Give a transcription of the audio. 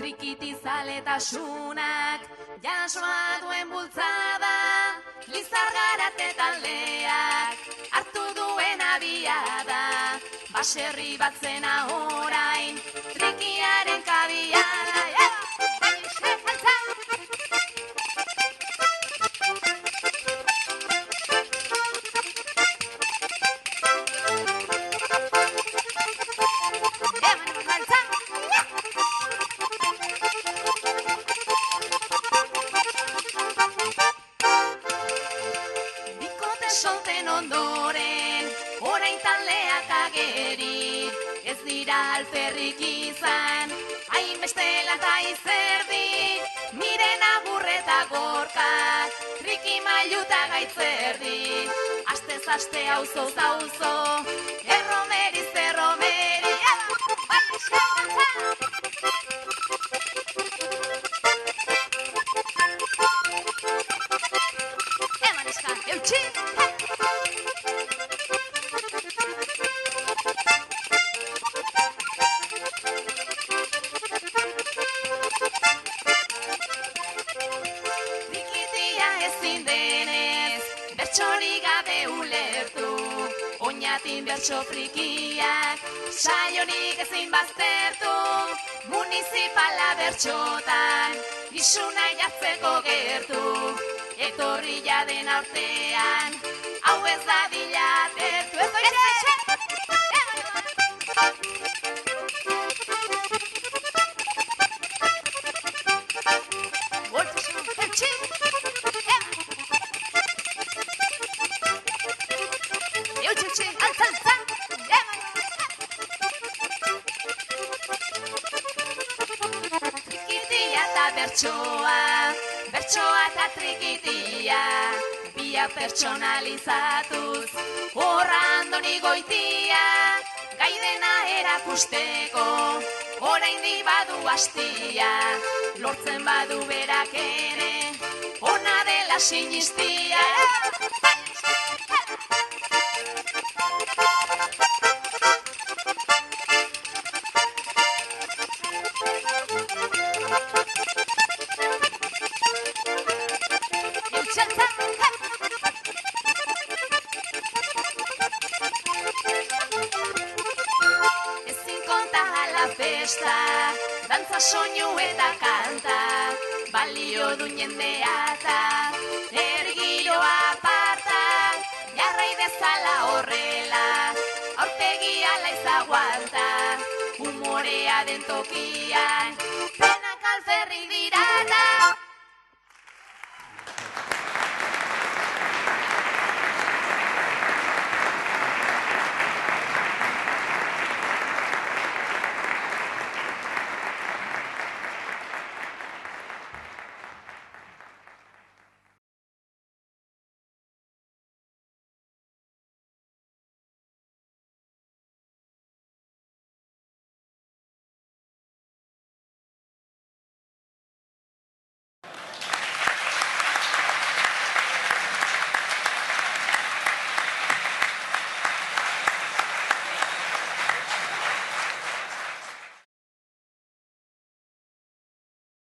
Trikitizaletasuna jasoa duen bultzada, Lizargarate taldeak hartu duen abiada, baserri bat zena orain, trikiaren kabiada. Solten ondoren, orain taldeak ageri, ez dira alferrik izan, hainbeste lata izerdi, miren agurreta gorka, triki mailuta gaitzerdi, astez aste auzoz auzo, erromeriz erromeri, eutxi! Trikitia ezin denez, bertsorik gabe ulertu, oinatin bertso frikiak, saiorik ezin baztertu, municipala bertxotan, isuna jartzeko gertu, etorri jaden aurtean, hau ez da dilatertu, ez doize! Bertsoa eta trikitia, biak pertsonalizatuz, horra andoni goitia, gaidena erakusteko, orain di badu hastia, lortzen badu berak ere, ona dela sinistia. Ezin konta ala festa, dantza soinu eta kanta, balio du jendea eta ergiroa aparta, jarrai dezala horrela, aurpegi ala izaguanta, humorea den tokian,